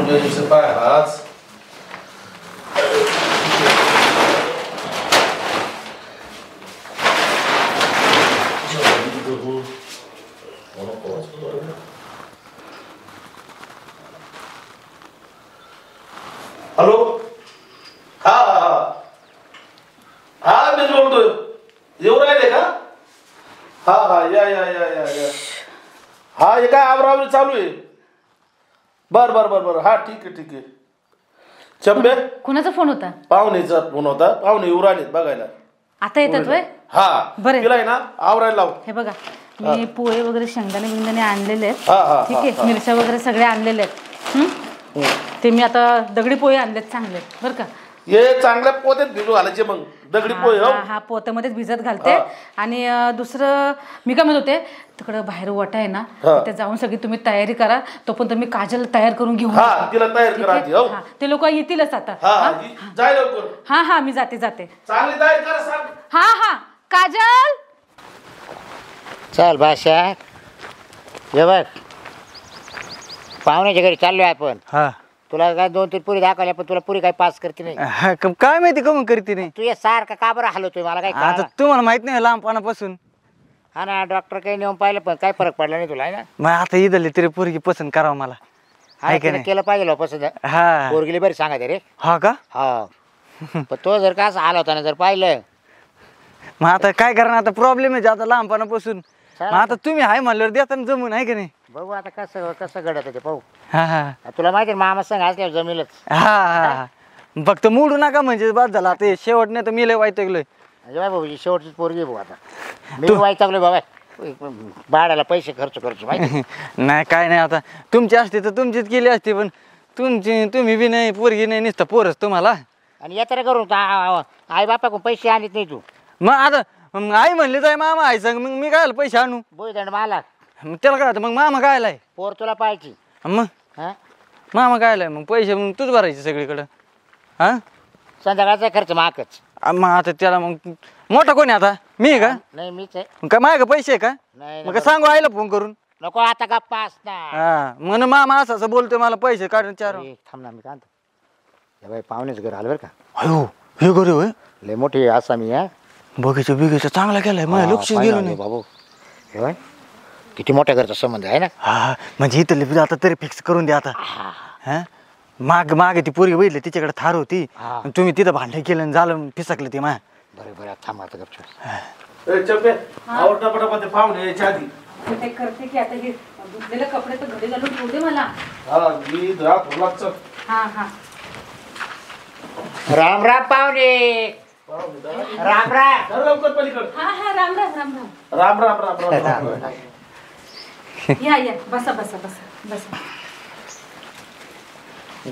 Ulubienicy pajac. Hello हा हा हा मी बोलतोय येऊ राहिले का हा हा या या या या या हा हे काय आवरावरी चालू आहे बर बर बर बर हा ठीक आहे चंबे कुणाचा फोन होता पाहुणेचा फोन होता पाहुणे येऊ राहिलेत बघायला आता येतात वय हा बरं तिला आहे ना आवरायला लाव हे बघा मी पोहे वगैरे शेंगदाणे बिंगदाणे आणलेले हा, हा, आहेत ठीक आहे मिरच्या वगैरे सगळे आणलेले आहेत ते मी आता दगडी पोहे आणलेत चांगले बरं का ये चांगल्या पोत्यात भिजू घालायचे मग दगडी पोहे हो हा पोत्यामध्येच भिजत घालते आणि दुसरं मी काय म्हणत होते तिकडं बाहेर वटा आहे ना तिथे जाऊन सगळी तुम्ही तयारी करा तोपर्यंत मी काजल तयार करून घेऊन तिला तयार करा हो ते लोक येतीलच आता जाय लवकर हा हा मी जाते चांगली तयारी करा सांग हा हा काजल चल बादशा ये बघ पाहुण्याच्या घरी चाललोय आपण हा तुला काय 2-3 पुरी दाखवल्या पण तुला पुरी काय पास करते नाही काय माहिती कमी करते नाही तू ये सारखा का बरं हलवतोय मला काय आता तुम्हाला माहित नाही लहानपणापासून हा ना डॉक्टर काही नेऊन पाहिलं पण काय फरक पडला नाही तुला आहे ना मग आता इथले तरी पोरगी पसंत करावं मला हा केलं पाहिजे पसंत हा पोरगीला बरी सांगा रे हा का हा पण तो जर का असं आला होता ना जर पाहिलं मग आता काय करणार आता प्रॉब्लेम आहे आता लहानपणापासून मग आता तुम्ही आहे म्हणल्यावर देताना जमून आहे का नाही बघू आता कसं घडत ते पाहू हा हा तुला माहिती मामा संग असल्यावर जमीलच हा हा फक्त मोडू नका म्हणजे बाद झाला आता शेवट नाही तर मी लय वाईटगलोय बाबू शेवटचीच पोरगी भाऊ आता मी वाईटगलोय बाबा भाड्याला पैसे खर्च माहिती नाही काय नाही आता तुमची असते तर तुमचीच केली असते पण तुम्ही बी नाही पोरगी नाही नुसतं पोरच तुम्हाला आणि येतं करून आई बापाकडून पैसे आणत नाही तू मग आता आई म्हणली जाय मामा आहे सांग मग मी काय पैसे आणू बोईदंड मला मग त्याला काय मग मामा कायलाय पोर तुला पाहायची मग हा मामा कायलाय मग पैसे मग तूच भरायचे सगळीकडं हा संध्याकाळचा खर्च माकच मग आता त्याला मग मोठा कोणी आता मी आहे का नाही मीच आहे मग काय माझ्या पैसे आहे का नाही मग सांगू आईला फोन करून नको आता गप्पा असता हा मग मामा असं बोलतोय मला पैसे काढून चार थांब ना मी काय बाई पाहुणेच घर आलं बरं का अयो हे करे होय लय मोठी आसामी हा बगीचा चांगला केलाय माझ्या लक्षच गेलो नाही बाबू हे किती मोठ्या घरचा संबंध आहे ना हा म्हणजे इथं आता तरी फिक्स करून द्या आता हा मागे ती पोरगी बघितली तिच्याकडे थार होती तुम्ही तिथं भांडण केलं आणि झालं फिसकलं ते मा बरं थांब आता गपचूप पाहुणे यायच्या आधी ते करते की आता हे धुतलेले कपडे तर घरी घालून ठेवू दे मला हा हा राम राम पाहुणे राम राम लवकर पलीकडे हा हा राम राम राम राम राम राम राम राम या बसा बसा बसा बसा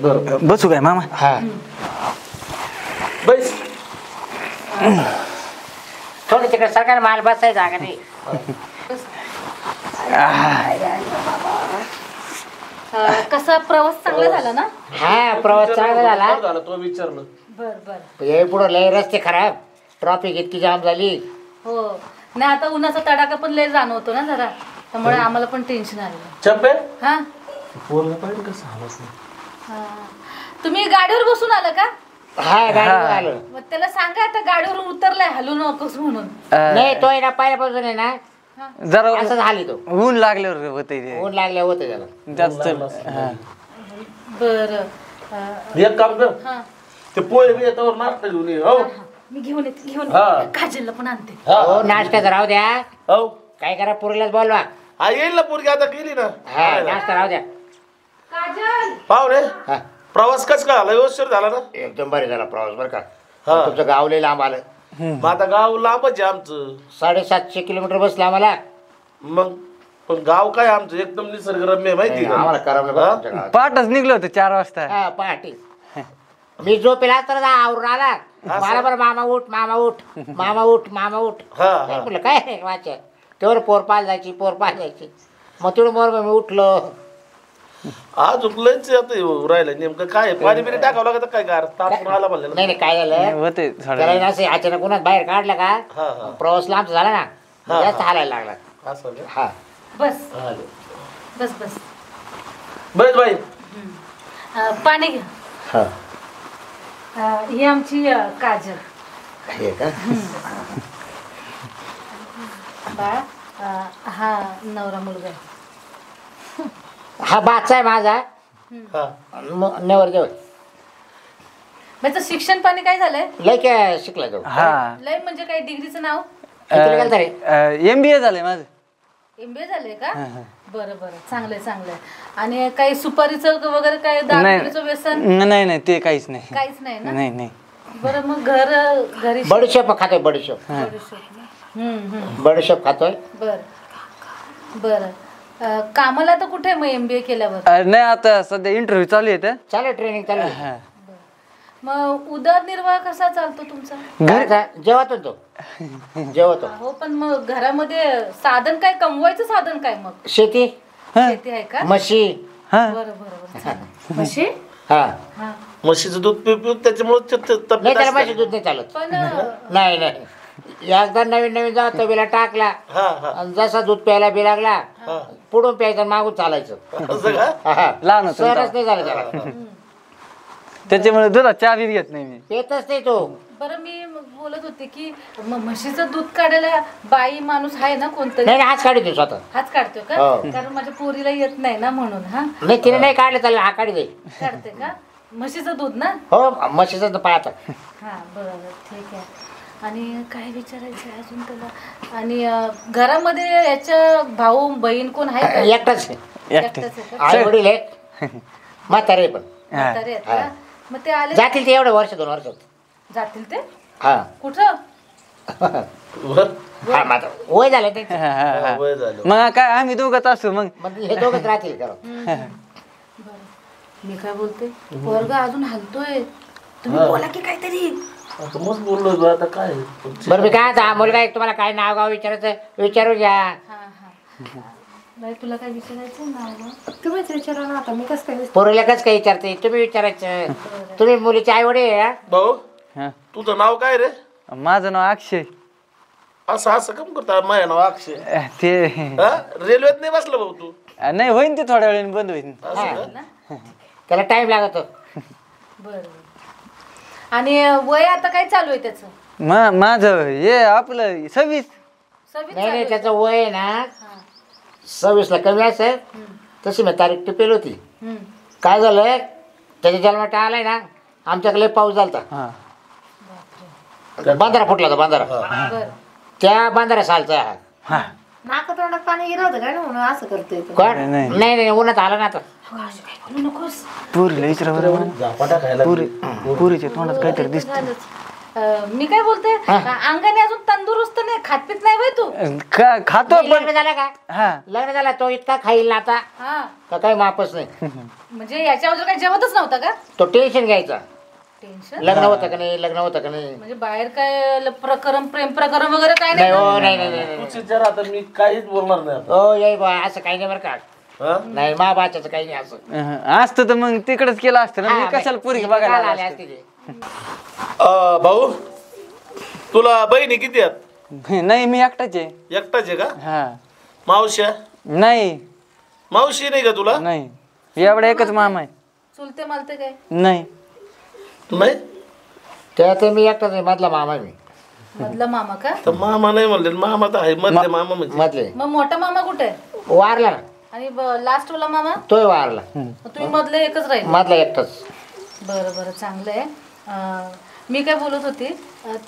बरं बसू काय मामा हा बस थोडं तिकडे सरकार माल बसायचा जागा नाही कसा प्रवास चांगला झाला ना हा प्रवास चांगला झाला तो विचारलं बर बर हे पुढं लय रस्ते खराब ट्रॉफिक इतकी जाम झाली हो नाही आता उन्हाचा तडाखा पण लय जाणवतो ना जरा त्यामुळे आम्हाला पण टेन्शन आलेलं चंपे हा पोरला पाहिजे कसं आवाज हा. तुम्ही गाडीवर बसून आलं का हा गाडी आलो मग त्याला सांगा आता गाडीवरून उतरलाय हलू नकोस म्हणून नाही तो आहे ना पहिल्यापासून आहे ना जरा असं झाली तो ऊन लागल्यावर होते ऊन लागल्या होतं त्याला जास्त बर एक काम कर ते पोहे बी येतावर नाश्ता घेऊन ये हो मी घेऊन येते काजलला पण आणते हो नाश्त्याचं राहू द्या हो काय करा पुरीलाच बोलवा हा येईल ना पोरगी आता केली ना हा नाश्ता राहू द्या काजल पाहुणे हा प्रवास कस का झाला व्यवस्थित झाला ना एकदम बरे झाला प्रवास बरं का तुमचं गाव लय लांब आलं मग आता गाव लांबच आहे आमचं 750 किलोमीटर बसला आम्हाला मग पण गाव काय आमचं एकदम निसर्गरम्य माहिती का आम्हाला करमलं बरं तुमच्या गावात. पाठच निघलं होतं 4 वाजता हा पहाटे मी झोपेला तर आवरून आला मला बरं मामा उठ मामा उठ मामा उठ मामा उठ काय म्हटलं काय वाचा तेवढं पोर पाहायची मग तेवढं मोर मी उठलो आज उकलंच आता राहिलं नेमकं काय पाणी बिणी टाकावं लागत काय गार तापून आला म्हणलं नाही काय झालं होते त्याला ना असे अचानक उन्हात बाहेर काढलं का प्रवास लांब झाला ना जास्त हालायला लागला असं हा बस बस बस बस बाई पाणी घ्या. हा ही आमची काजल. हे का बाळा हा नवरा मुलगा आहे. हा बाचा आहे माझा. नेवर जेवण त्याचं शिक्षण पाणी काय झालंय? लय काय शिकला जाऊ. हा लय म्हणजे काय डिग्रीचं नाव? MBA झालंय माझं. MBA झालंय का? बरं बरं चांगलंय चांगलंय. आणि काही सुपारीचं वगैरे काय दारूचं व्यसन? नाही ते काहीच नाही. काहीच नाही ना? नाही. बरं मग घरी बडीशेप खातोय बडीशेप. बडीशेप खातोय. बरं कामाला तर कुठे मग MBA केल्यावर? नाही आता सध्या इंटरव्ह्यू चालू आहे. चालेल ट्रेनिंग चालू आहे. मग उदरनिर्वाह कसा चालतो तुमचा? जेवतो तो जेवतो. हो पण मग घरामध्ये साधन काय, कमवायचं साधन काय? मग शेती शेती आहे का? म्हशी. बरं म्हशी. हा म्हशीचं दूध पिऊ त्याच्यामुळे नाही त्याला म्हशी दूध नाही चालत. पण नाही एकदा नवीन जाऊ तबेला टाकला आणि जसा दूध प्यायला बी लागला पुढून प्यायचं मागून चालायचं. लहान होतं सरच नाही झालं त्याला. त्याच्यामुळे दुधात चहा बी घेत नाही मी. पेतच नाही तो. बरं मी बोलत होते की म्हशीचं दूध काढायला बाई माणूस आहे ना कोणतरी? नाही हाच काढतो स्वतः. हाच काढतो का? कारण माझ्या पोरीला येत नाही ना म्हणून. हा नाही तिने नाही काढलं त्याला हा काढी दे. काढते का? म्हशीचं दूध ना? हो म्हशीचं पाहता. हा बरोबर ठीक आहे. आणि काय विचारायचं अजून त्याला? आणि घरामध्ये याच्या भाऊ बहीण कोण आहे का? एकटाच एकटाच आहे का? आई वडील आहे म्हातारे पण म्हातारे आहेत का? मग ते आले जातील ते एवढं वर्ष 2 वर्षात जातील ते हा. कुठं? हा माझं वय झालं ते. मग काय आम्ही दोघंच असू मग. हे दोघंच राहतील का? मी काय बोलते, पोरगा अजून हलतोय, तुम्ही बोला की काहीतरी. मस्त बोललो आता काय. बरं मी काय आता मुलगा एक तुम्हाला काय नाव गाव विचारायचं विचारू घ्या. नाही तुला काय विचारायचं नाव? तुम्हीच विचारा ना आता, मी कसं काय? पोरीला कसं काय विचारते तुम्ही विचारायचं. तुम्ही मुलीचे आई वडील भाऊ तुझं नाव काय रे? माझं नाव अक्षय. असं कम करता? माझं नाव अक्षय. ते रेल्वेत नाही बसला भाऊ तू? नाही होईन ते थोड्या वेळाने बंद होईन. त्याला टाइम लागतो. बरं. आणि वय आता काय चालू आहे त्याचं? माझं हे आपलं 26. नाही त्याचं वय आहे ना 26 ला कमी असेल. तशी मी तारीख टिपेल होती. काय झालंय त्याच्या जन्मात आलाय ना आमच्याकडे पाऊस झालता. बांधारा फुटला होता बांधारा. त्या बांधारा सालचा. नाका तोंडात पाणी गेलं होतं काय ना म्हणून असं करतोय. नाही उन्हात आला ना आता. पुरीला विचारा पुरीच्या तोंडात काहीतरी दिसत. मी काय बोलते, अंगाने अजून तंदुरुस्त नाही, खातपीत नाही बाई तू? खातो. लग्न झालं का? लग्न झालं तो इतका खाईल ना आता का काही मापच नाही. म्हणजे याच्या अगोदर काही जेवतच नव्हता का? तो टेन्शन घ्यायचा. टेन्शन? लग्न होतं का नाही लग्न होतं का नाही. म्हणजे बाहेर काय प्रकरण प्रेम प्रकरण वगैरे काय नाही नाही? हो नाही. तूच विचार आता, मी काहीच बोलणार नाही आता. हो ये बा असं काही नाही बरं का. नाही मा बाच्याचं काही नाही असं. असतं तर मग तिकडेच केलं असतं ना. मी कशाला पुरी बघायला आले असते. भाऊ तुला बहिणी किती आहेत? नाही मी एकटाच आहे. एकटाच आहे का? हा. मावश्या? नाही. मावशी नाही का तुला? नाही एवढा एकच मामा आहे. चुलते मालते काय? नाही. नाही त्यात मी एकटाच आहे. मधला मामा मी. मधला मामा का? तर मामा नाही म्हणले. मामा तर आहे मधले मामा म्हणजे. मधले मग मोठा मामा कुठे आहे? वारला ना. आणि लास्ट वाला मामा? तोय वारला. तुम्ही मधले एकच राहील? मधला एकटाच. बरं चांगलं आहे. मी काय बोलत होती,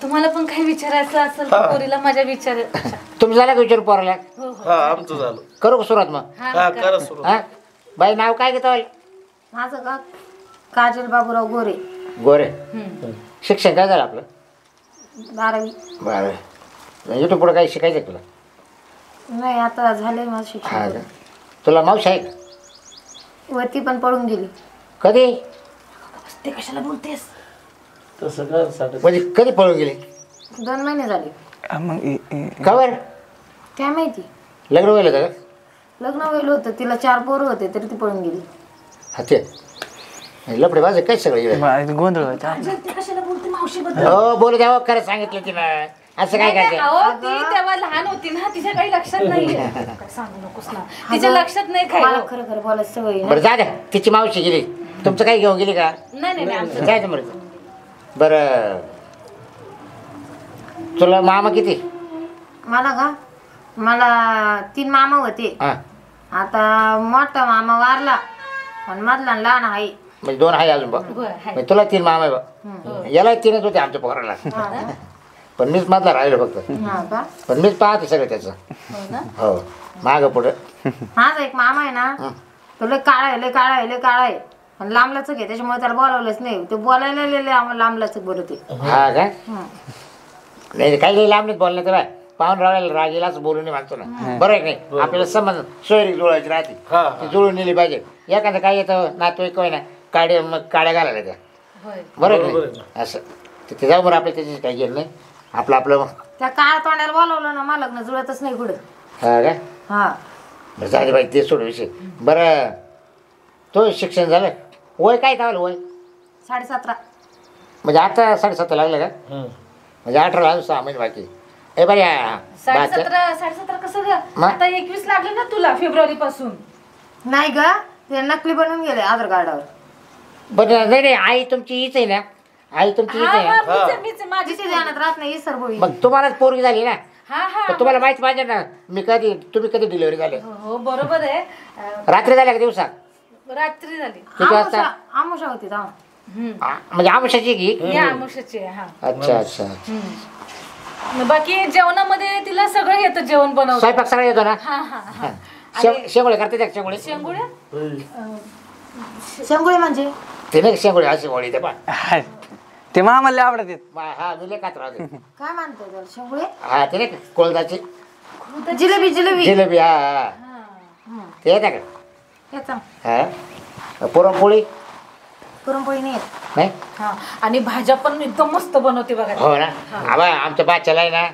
तुम्हाला पण काही विचारायचं असेल तर पोरीला माझ्या विचार. तुम्ही झाला का विचार पोराला? हा आमचं झालं. करू का सुरुवात मग? हा करा सुरू. हा बाई नाव काय घेतो? माझं का काजल बाबूराव गोरे. गोरे. शिक्षण काय झालं आपलं? 12वी. बरं युट्यूब पुढे काही शिकायचं तुला? नाही आता झालंय माझं हा शिक्षण. का? तुला मावशी आहे का? वरती पण पळून गेली. कधी? ते कशाला बोलतेस? तसं कर. म्हणजे कधी पळून गेली? 2 महिने झाले. मग का बरं? काय माहिती. लग्न व्हायला होतं का? लग्न व्हायला होतं, तिला 4 पोरं होते तरी ती पळून गेली. हा ते लपडे माझे काय सगळे गोंधळ व्हायचा. ते कशाला बोलते मावशी बद्दल? हो बोलू द्या. खरं सांगितलं तिनं. असं काय करते? ती तेव्हा लहान होती ना, तिच्या काही लक्षात नाहीये. काय सांगू नकोस ना, तिच्या लक्षात नाही काय. मला खरं बोलायचं सवय बरं जा द्या. तिची मावशी गेली तुमचं काही घेऊन गेली का? नाही नाही आमचं जायचं बरं. बरं तुला मामा किती? मला का मला 3 मामा होते. हा आता मोठा मामा वारला आणि मधला लहान आहे. म्हणजे 2 आहे अजून बघ. होय, हाय. म्हणजे तुला 3 मामा आहे बघ. याला 3च होते आमच्या पोराला. पण मीच मधला राहिलो फक्त. हा का पण मीच पाहते सगळं त्याचं. हो ना? हो मागं पुढं. माझा एक मामा आहे ना तो लय काळा आहे, लय काळा आहे, लय काळा आहे आणि लांबलाच आहे त्याच्यामुळे त्याला बोलावलंच नाही. ते बोलायला लांबलाच बोलत आहे. हा का नाही काही लांब नाही बोलण्यात बाय पाहून राहायला रागेलाच बोलून नाही मागतो ना. बरं आहे की नाही आपल्याला समज सोयरी जुळायची राहते ती जुळून नेली पाहिजे. एखादं काय येतं नातवाईक काय ना काड्या घालायला त्या. होय. बरं आहे की नाही? असं तिथे जाऊ बरं आपल्या त्याची काही गेलं नाही आपलं आपलं. त्या काळ्या तोंडाला बोलावलं ना मला लग्न जुळतच नाही पुढे. हा का हा बरं झाले बाई ते सोड विषय. बरं तो शिक्षण झालं वय काय चावलं वय 17.5 म्हणजे आता 7.5 लागलं का? म्हणजे 18 अजून 6 महिने बाकी. ए बरं या 17.5 कसं ग? मग? आता 21 लागले ना तुला फेब्रुवारी पासून. नाही ग ते नकली बनवून गेले आधार कार्डावर. बरं नाही नाही आई तुमची हीच आहे ना? आई तुमची हीच आहे ना? मीच माझी तिथे ध्यानात राहत नाही सरभोळी. मग तुम्हालाच पोरगी झाली ना? हा हा तर तुम्हाला माहिती पाहिजे ना तुम्ही कधी डिलिव्हरी झाले? हो बरोबर आहे. रात्री झाल्या का दिवसा? रात्री झाली. किती वाजता? आमुषा होती तेव्हा. म्हणजे आमुषाची की? या आमुषाची आहे, हा. अच्छा अच्छा बाकी जेवणामध्ये तिला सगळं येतं जेवण बनवतं. स्वयंपाक सगळा येतो ना? हा हा हा. शेंगोळे करते त्या शेंगोळे? शेंगुड्या शेंगोळी म्हणजे ते नाही शेंगोळे असे वळी ते पा ते मामाला आवडतात. हा मी लेखात राहते. काय मानतो त्याला शेंगोळे? हा ते नाही कोळदाची जिलेबी जिलेबी जिलेबी. हा हा ते येते का? याचा हा पुरणपोळी पुरणपोळी नाही येत. नाही? हा आणि भाज्या पण एकदम मस्त बनवते बघा. हो ना आबा आमच्या बाच्याला आहे ना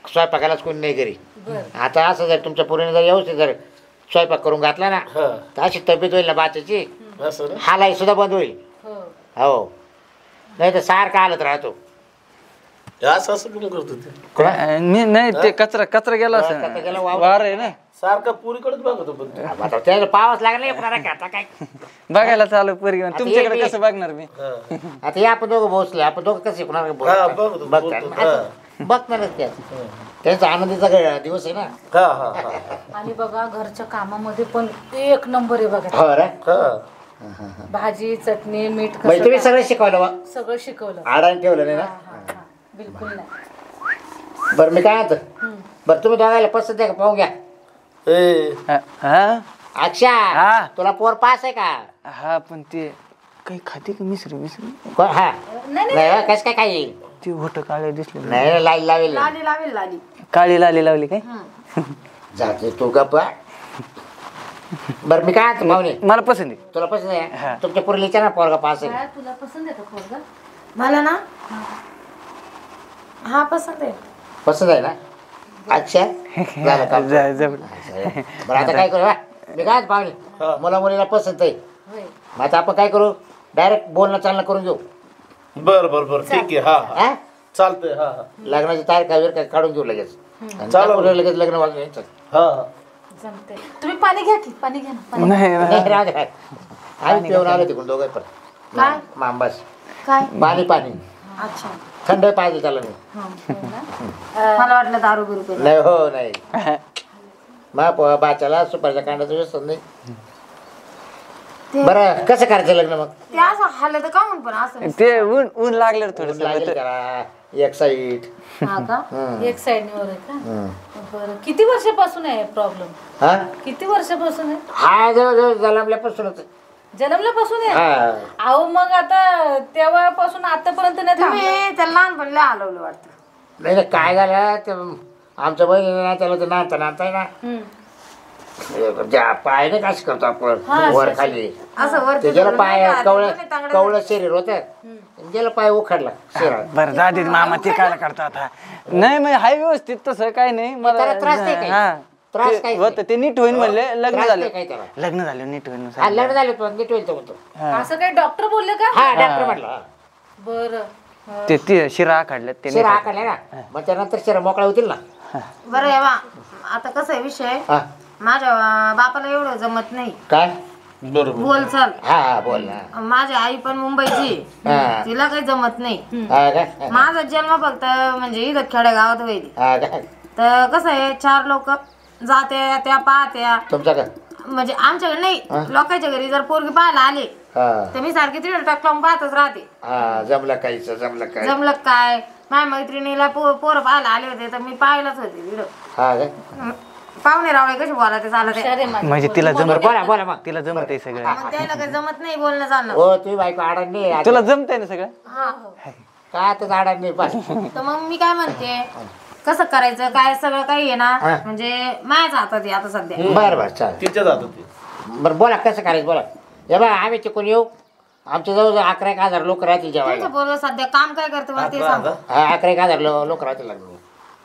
स्वयंपाकालाच कोणी नाही घरी. आता असं जर तुमच्या पोरीने जर व्यवस्थित जर स्वयंपाक करून घातला ना तर अशी तब्येत होईल ना बाच्याची हालाई सुद्धा बंद होईल. हो नाही तर सारखा हालत राहतो. असं असं कुठं करतो ते नाही ते कचरा गेला कचरा गेला, असं वाव. वार आहे ना सारखा पुरीकडेच बघतो पण ते. आता त्याला पावच लागला आता काय. बघायला चालू पोरगी आता तुमच्याकडे ये- कसं बघणार मी? आता हे आपण दोघं बोसले आपण दोघं कसं शिकणार हा, बघतो, बघणारच त्या त्यांचा आनंदीचा दिवस आहे ना. हा हा हा आणि बघा घरच्या कामामध्ये पण एक नंबर आहे बघा. हो रे हा भाजी चटणी मीठ म्हणजे तुम्ही कसं सगळं शिकवलं बा सगळं शिकवलं. आडाने ठेवलं नाही हा, ना. हा, हा. बिलकुल नाही. बरं मी काय म्हणतो बरं तुम्ही दोघायला पसंत आहे का पाहून घ्या. ए हा अक्षा हा. तुला पोर पास आहे का? हा पण ते काही खाते का मिसरी हा नाही नाही कसं काय काय येईल? ती होट काळे दिसले नाही लाईल लावेल लाली लावेल लाली. काळी लाली लावली काय? जाते तू गप्पा. बरं मी काय म्हणतो पाहुणे मला पसंत आहे. तुला पसंत आहे तुमच्या पोरीला विचार ना पोरगा पास आहे. काय तुला पसंत आहे का पोरगा? मला ना हा पसंत आहे. पसंत आहे ना? अच्छा झालं काम. बरं आता काय करू मी काय पाहुणे मुला मुलीला पसंत आहे. होय. मग आता आपण काय करू डायरेक्ट बोलणं चालणं करून घेऊ. बर बर बर ठीक आहे. हा हा हा चालतंय. हा हा लग्नाची तारीख वगैरे काय काढून घेऊ लगेच. आणि चालेल. टाकून लगेच लग्न वाजून यायचं. हा हा जमते. तुम्ही पाणी घ्या की पाणी घ्या ना पाणी. नाही नाही, राहू दे. आम्ही पिऊन आलो तिकडून दोघं पण काय? मांबास काय? पाणी पाणी अच्छा थंड पाहिजे त्याला मी. मला वाटलं दारू बिरू पिलं. नाही हो नाही मा बाच्याला सुपारच्या कांडाचं व्यसन नाही. ते बरं कसं करायचं लग्न मग? ते असं हालत का म्हणून पण असं ते ऊन ऊन लागलं थोडस लागेल त्याला एक साईड. हा का? एक साईडवर आहे का? बरं किती वर्षापासून आहे प्रॉब्लेम? हा किती वर्षापासून आहे? हा जवळ जन्मल्यापासूनच. जन्मल्यापासून आहे? हा अहो मग आता तेव्हापासून आतापर्यंत नाही थांबलं. तुम्ही त्याला लहानपणी लय हलवलं वाटतं. नाही नाही, काय झालं ते आमच्या बहिणीने ना त्याला ते नाता नाताय ना पाय नाही काशी करतो आपण वर खाली असं वरती ते गेलं धरून पाय नाही का? कवळ तुम्ही तांगड्या कवळ शरीर होत गेलं पाय उखडला शरीरात. बरं जाते मामा ते काय करतो आता. नाही मग हाय व्यवस्थित तसं काय नाही त्याला त्रास नाही काही. हा त्रास ते काही होतं ते नीट होईल म्हणले लग्न त्रास झालं नाही काही त्याला. लग्न झालं नीट होईल हा लग्न झालं तो नीट होईल तो म्हणतो. असं काही डॉक्टर बोलले का? हा डॉक्टर म्हटलं बरं ते शिरा काढलं ते शिरा आकारला ना मग त्यानंतर शिरा मोकळा होतील ना. बरं आहे बा आता कसं आहे विषय हा माझ्या बापाला एवढं जमत नाही. काय बरोबर बोल चल. हा बोल ना. माझी आई पण मुंबईची, हा. तिला काही जमत नाही. हा का? माझा जन्म फक्त म्हणजे इथं खेडेगावात होईल. हा का? तर कसं आहे 4 लोक जाते त्या पाहत्या, तुमचा का? म्हणजे आमच्याकडे नाही, लोकांच्या घरी जर पोरगी पाहायला आले हा तर मी सारखी तिथे टाकून पाहतच राहते. हा जमलं काहीच जमलं काय. जमलं काय, माझ्या मैत्रिणीला पोरं पाहायला आले होते तर मी पाहायलाच होते तिथं. हा का? पाहुणे रावळे कशी बोलायचे चालत हुशार आहे माझी म्हणजे तिला बरं, जमत बोला बोला मग. तिला जमत आहे सगळं. मग त्याला काही जमत नाही बोलणं चालणं. हो तुम्ही बायको आडण नाही. तुला जमतंय ना सगळं. काय आता आडण नाही पण. तर मग मी काय म्हणते, कसं करायचं काय सगळं काही आहे ना, म्हणजे माझ्याच हातात आहे आता सध्या. बरं बरं चालेल. तिच्या जातात ते. बरं बोला कसं करायचं बोला. हे बघा आम्ही तिकडून येऊ. आमच्या जवळ 11,000 लोक राहतील जेवायला. तुमचं पोरगं सध्या काम काय करते मला ते सांगा. हा 11,000 लोक राहतील लागलो.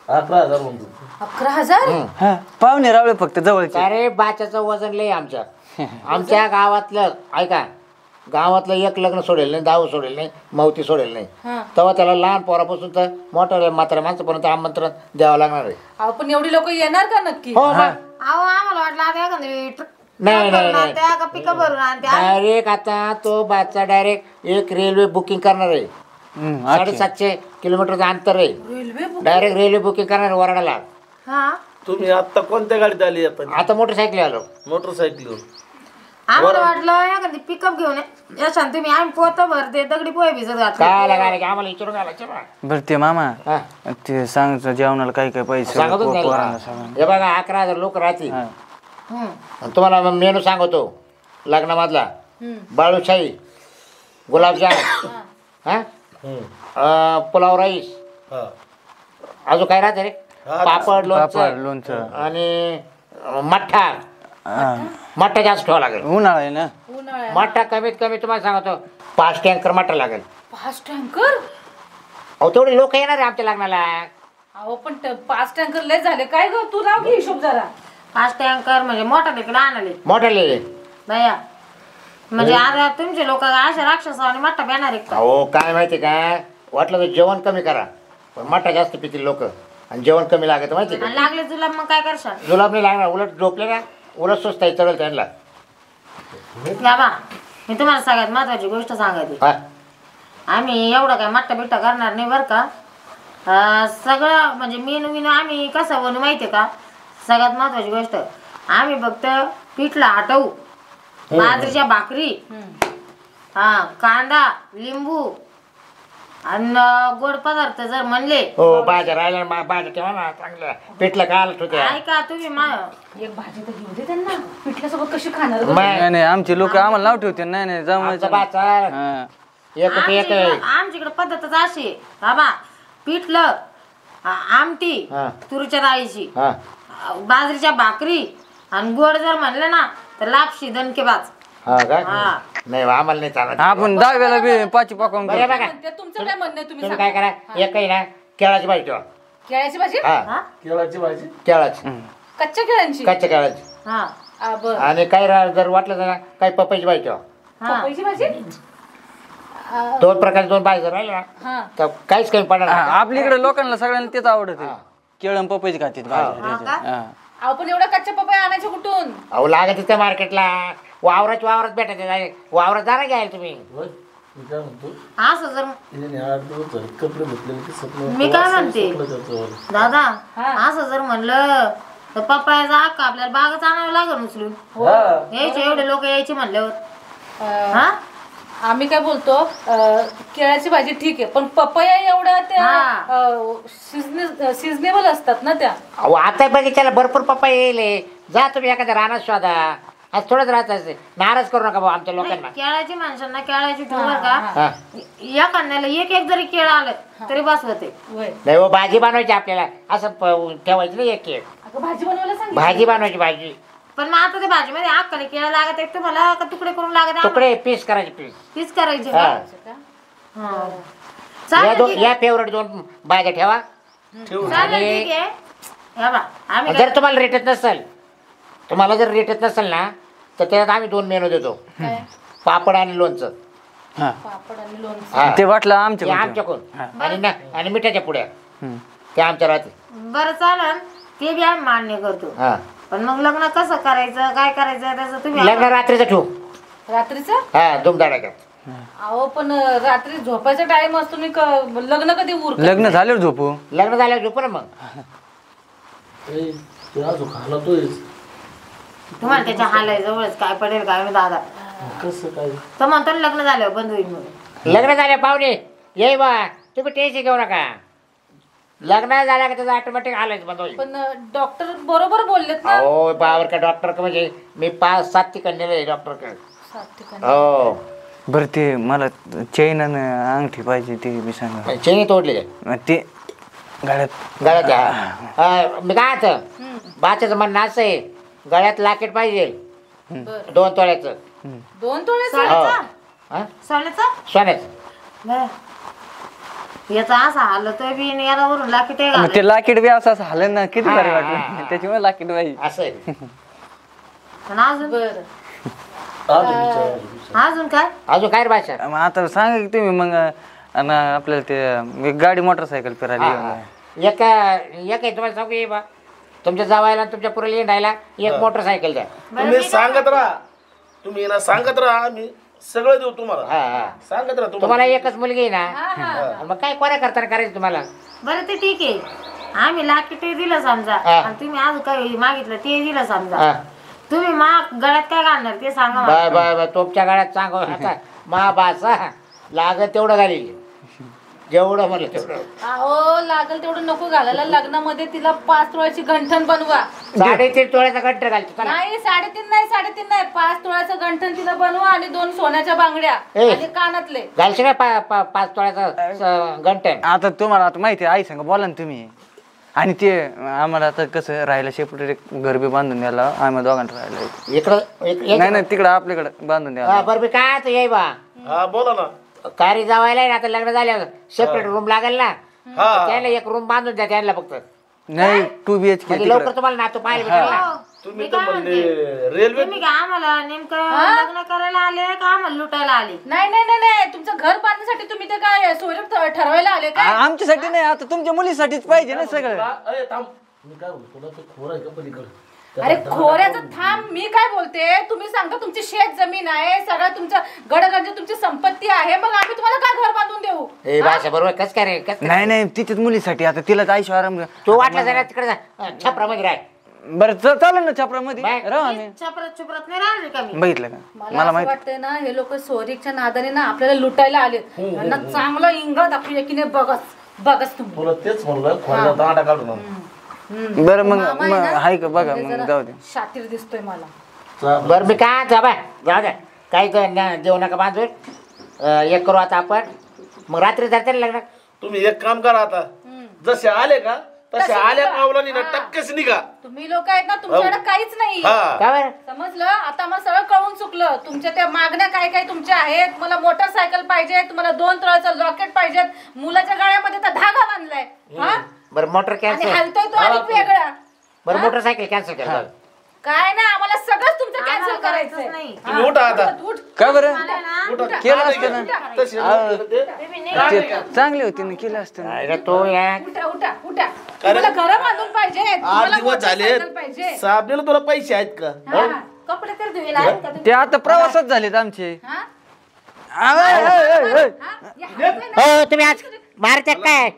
11,000 म्हणतो. 11,000? हा पाहुणे रावळे फक्त जवळचे. अरे बाच्याचं वजन लय आमच्या. आमच्या गावातलं ऐका, गावातलं एक लग्न सोडेल नाही, 10 सोडेल नाही, मावती सोडेल नाही. तेव्हा त्याला लहान पोरापासून तर मोठ्या म्हाताऱ्या माणसापर्यंत आमंत्रण द्यावं लागणार आहे. आपण एवढी लोक येणार का नक्की? हो मग. अहो आम्हाला वाटलं आता एखादी नाही, नाही, नाही. त्या का पिकअप भरून आणते. डायरेक्ट आता तो बाचा डायरेक्ट एक रेल्वे बुकिंग करणार आहे. 750 किलोमीटरचं अंतर आहे. डायरेक्ट रेल्वे बुकिंग करणार आहे वराडाला. हा तुम्ही आता कोणत्या गाडीत आली आता मोटरसायकल आलो. मोटरसायकल. आम्हाला वाटलं एखादी पिकअप घेऊन यशान तुम्ही आम्ही पोत भरते दगडी पोहे भिजत घातले. काय लागायला की आम्हाला विचारून घालायचं बा. बरं ते मामा हा. ते सांगतो जेवणाला काय काय पैसे सांगतच नाही पोरांना ना. सांगा. हे बघा 11,000 लोक राहतील. हम्म. आणि तुम्हाला मग मेनू सांगतो लग्नामधला. बाळूशाही, गुलाबजाम, हा पुलाव राईस, अजून काय राहते रे, पापड पापड लोणचं लोणचं आणि मठ्ठा. हा. मठ्ठा जास्त ठेवा लागेल. उन्हाळा आहे ना. मठ्ठा कमीत कमी तुम्हाला सांगतो 5 टँकर मठ्ठा लागेल. 5 टँकर? अहो तेवढे लोक येणार आहे आमच्या लग्नाला. अहो पण 5 टँकर लय झाले काय ग, तू लाव की हिशोब जरा. 5 टँकर म्हणजे मोठा देखील आणले मोठाले. बया. म्हणजे आता तुमचे लोक अशा राक्षसावाने मोठा येणार आहे का? अहो काय माहिती काय, वाटलं तर जेवण कमी करा पण मठ्ठा जास्त पितील लोक आणि जेवण कमी लागत माहिती का. आणि लागले तुला मग काय करशाल? जुलाब नाही लागणार, उलट झोपले ना उलट स्वस्त आहे चढल त्यांना. बाबा मी तुम्हाला सगळ्यात महत्वाची गोष्ट सांगायची. हा आम्ही एवढं काय मट्टा बिट्टा करणार नाही बरं का. सगळं म्हणजे मेनू आम्ही कसं बनवू माहितीये का. सगळ्यात महत्वाची गोष्ट आम्ही फक्त पिठला आटवू, बाजरीच्या भाकरी, हा कांदा लिंबू आणि गोड पदार्थ जर म्हणले. हो भाज्या राहिल्या ना, भाज्या ठेवा ना चांगल्या. पिठलं काय होते ऐका तुम्ही एक भाजी तर घेऊ दे त्यांना, पिठल्यासोबत कशी खाणार ग? नाही नाही आमचे लोक आम्हाला नाव ठेवते. नाही नाही जमायचं हा. आमच्याकडे पद्धतच अशी आहे. बाबा पिठलं, आमटी तुरीच्या डाळीची, बाजरीच्या भाकरी आणि गोड जर म्हणलं ना तर लापशी दणकेबाज. हा का नाही आम्हाला नाही चालत. आपण 10वेला बी 5 पाकवून बरं बघा तुमचं काय म्हणणं आहे तुम्ही तुम्ही काय करा, एकही ना केळाची भाजी ठेवा. केळ्याची भाजी? हा केळाची भाजी. केळाची कच्च्या केळ्यांची? कच्च्या केळाची. हा बरं. आणि काही जर वाटलं तर ना काही पपईची भाजी ठेवा. पपईची भाजी? 2 प्रकारचे 2 भाजी जर राहिल्या ना तर काहीच कमी पडणार नाही. आपल्याकडे लोकांना सगळ्यांना तेच आवडत आहे. केळं पपईची खातात भाजी. आपण एवढ्या कच्च्या पपया आणायच्या कुठून? अहो लागत त्या मार्केटला वावरात भेटायचे. वावरात जा ना घ्यायला तुम्ही. मी काय म्हणतो, असं जर हिने 8 दिवस झाले कपडे घेतलेले की स्वप्न. मी काय म्हणते दादा, असं जर म्हणलं तर पप्पाचा हक्क आपल्याला बागच आणावं लागेल उचलून. यायचे एवढे लोक यायचे म्हणल्यावर. हा आम्ही काय बोलतो, केळ्याची भाजी ठीक आहे पण पपया एवढ्या त्या सिजनेबल असतात ना त्या. अहो आता बघितल्याला भरपूर पप्पा येईल. जा तुम्ही एखाद्या रानात शोधा. आज थोडंच राहत असते. नाराज करू नका भाऊ आमच्या लोकांना. केळाची माणसांना केळाची ठेवलं का या कांद्याला एक जरी केळं आलं तरी बस होते. नाही हो भाजी बनवायची आपल्याला असं ठेवायचं नाही. एक भाजी बनवायला सांग. भाजी बनवायची भाजी. पण मग आता ते भाजीमध्ये अक्काला केळं लागत आहे तुम्हाला का तुकडे करून लागत? तुकडे पीस करायचे पीस करायचे. या फेवरेट 2 भाज्या ठेवा. चालेल ठीक आहे. आम्ही जर तुम्हाला रेटत नसेल ना तर त्याच्यात आम्ही 2 मेनू देतो. पापड आणि लोणचं. पापड आणि लोणचं ते वाटलं आमच्या आमच्याकडून आणि मिठाच्या पुड्या त्या आमच्या राहते. बरं चालेल ते बी आम्ही मान्य करतो. पण मग लग्न कसं करायचं काय करायचं त्याचं तुम्ही लग्न रात्रीचं ठेवू. रात्रीचं हा धुमधडाक्यात. अहो पण रात्री झोपायचा टाइम असतो मी लग्न कधी उरक लग्न झाल्यावर झोपू. लग्न झाल्यावर झोप ना मग. ते अजून खाला तोय तुम्हाला त्याच्या हालाय जवळच काय पडेल काय मी दादा कसं काय तर म्हणतो ना लग्न झाल्यावर बंद होईल म्हणून. लग्न झाल्या पाहुणे ये बा तुम्ही टेन्शन घेऊ नका. लग्न झाल्या का त्याचं ऑटोमॅटिक हालायचं बंद होईल. पण डॉक्टर बरोबर बोललेत ना. हो बावर का डॉक्टर का म्हणजे मी 5-7 ठिकाणी नेले डॉक्टरकडे. 7 ठिकाणी. हो बरं ते मला चेन आणि अंगठी पाहिजे ते बी सांगा. चेनी तोडली ते गळ्यात गळ्यात. मी काय आता बाच्याचं म्हणणं असं आहे गळ्यात लाकेट पाहिजे 2 तोळ्याचं. 2 तोळे सोन्याचा सोन्याचा सोन्याचं. बरं. याचा असा हालतोय बी आणि याला वरून लाकीट आहे मग घालायचं. ते लाकीट बी असं झालं ना किती भारी वाटलं. त्याच्यामुळे लाकीट पाहिजे. असं आहे. आणि अजून बरं अजून काय अजून काय रे भाषा. मग आता सांगा की तुम्ही मग आणि आपल्याला ते एक गाडी मोटरसायकल फिरायला. एक आहे तुम्हाला सांगू ये बा तुमच्या जावायला तुमच्या पुरेला येणायला एक मोटरसायकल द्या. तुम्ही सांगत राहा. तुम्ही ना सांगत राहा आम्ही सगळं देऊ तुम्हाला. हा सांगत राहा तुम्हाला एकच मुलगी आहे ना मग काय कोऱ्या करताना करायचं तुम्हाला. बरं ते ठीक आहे आम्ही लाकीट दिलं समजा आणि तुम्ही अजून काही मागितलं ते दिलं समजा तुम्ही गळ्यात काय घालणार ते सांगा मला. बाय बाय बाय तोपच्या गाड्यात सांगू आता मा बासा लागत तेवढं घालील जेवढं म्हणलं तेवढं. अहो लागल तेवढं नको घालायला. लग्नामध्ये तिला 5 तोळ्याची गंठण बनवा. 3.5 तोळ्याचा गट्ट घालतो. नाही 3.5 नाही 5 तोळ्याचं गंठण तिला बनवा आणि 2 सोन्याच्या बांगड्या ए. आणि कानातले. घालशील का 5 तोळ्याचा गंटन. आता तुम्हाला आता माहिती आहे आई सांगा बोला ना तुम्ही. आणि ते आम्हाला आता कसं राहायला सेपरेट घर बी बांधून द्यायला आम्ही दोघांना राहायला. इकडं नाही तिकडं आपल्याकडे बांधून द्यायला. बरं मी काय आता ये बा हा बोला ना. कारी जावायला ना आता लग्न झाल्यावर सेपरेट रूम लागेल ना हा त्याला एक रूम बांधून द्या त्यांना फक्त नाही 2 BHK म्हणजे लवकर तुम्हाला नातू पाहायला भेटेल ना. तुम्ही तर म्हणले रेल्वे तुम्ही काय आम्हाला नेमकं लग्न करायला आले का आम्हाला लुटायला आले. नाही तुमचं घर बांधण्यासाठी तुम्ही ते काय सोयरे ठरवायला आले काय. आमच्यासाठी नाही आता तुमच्या मुलीसाठीच पाहिजे ना सगळं. अरे थांब मी काय बोलतो तुला ते खोर आहे का पलीकडे. अरे खोऱ्याचं थांब मी काय बोलते. तुम्ही सांगता तुमची शेत जमीन आहे सगळं तुमचं गडगंज तुमची संपत्ती आहे मग आम्ही तुम्हाला काय घर बांधून देऊ. हे भाषा बरोबर कस काय रे कस नाही तिच्याच मुलीसाठी आता तिलाच आयुष्य आराम. तू वाटलं जरा तिकडे छपरामध्ये राह. बरं चालेल ना छपरामध्ये राहू आम्ही. छपरात छपरात नाही राहिले का मी. बघितलं का मला असं वाटतंय ना हे लोक सोरीच्या नादाने ना आपल्याला लुटायला आले. यांना चांगलं इंगा दाखवूया की नाही बघच तुम्ही. तुला तेच म्हणलं खोला दांडा काढून. बरं मग हाय का बघा मग जाऊ दे. शातीर दिसतोय मला. बरं मी काय जाऊ द्या काही देऊ नका बांधून एक करू आता आपण मग रात्री जाते ना लग्न. तुम्ही एक काम करा आता जसे आले का तसे आल्या पावलांनी ना टक्केच निघा. तुम्ही लोक आहेत ना तुमच्याकडे काहीच नाही. का बरं समजलं आता मला सगळं कळून चुकलं. तुमच्या त्या मागण्या काय काय तुमच्या आहेत. मला मोटरसायकल पाहिजे तुम्हाला 2 तोळ्याचं लॉकेट पाहिजेत मुलाच्या गळ्यामध्ये तर धागा बांधलाय. हा बरं मोटर आणि कॅन्सल. हलतोय तो आणि वेगळा. बरं मोटरसायकल कॅन्सल कर. काय ना आम्हाला सगळंच तुमचं कॅन्सल करायचंय. नाही तुम्ही उठा आता. उठ. का बरं उठा. केलं असतं ना. तसे ते चांगले होते ना केलं असतं ना. अरे तो या उठा तुम्हाला घर बांधून पाहिजे. 8 दिवस झाले पाहिजे. साबणेला तुला पैसे आहेत का. हा. कपडे तर धुवेला आहेत का तुम्ही? ते आता प्रवासात झालेत आमचे. हा? आ, ओय, ओय, ओय, ओय. हा? या हात नाही हो तुम्ही आज मारते काय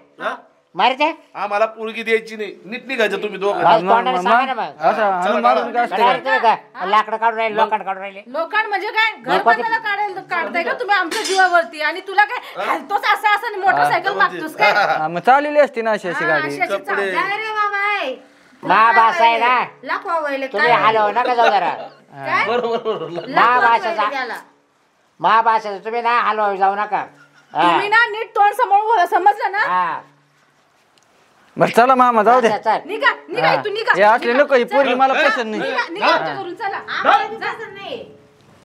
मारते आम्हाला पोरगी द्यायची नाही. नीट निघायचं तुम्ही दोघं. असं हाणून मारून काय असतं का? लाकडं काढून राहिले लोखंड काढून राहिले. लोकांड म्हणजे काय घर बांधायला काढताय का तुम्ही आमच्या जीवावरती आणि तुला काय हलतोच असं मोटरसायकल मागतोस काय. हा, मग चाललेली असती ना अशी गाडी. अशी चालते. अरे बाबा मा बास आहे ना लाखवा वहिले तुम्ही हलव नका जाऊ जरा. काय बरोबर मा भाषाचा मा भाषाचा तुम्ही ना हलवा जाऊ नका. तुम्ही ना नीट तोंड समोर समजलं ना. हा बरं चला मामा जाऊ दे. चल निघा इथून निघा. हे असले नको ही पोरगी मला पसंत नाही. निघा आमच्या घरून चला. नाही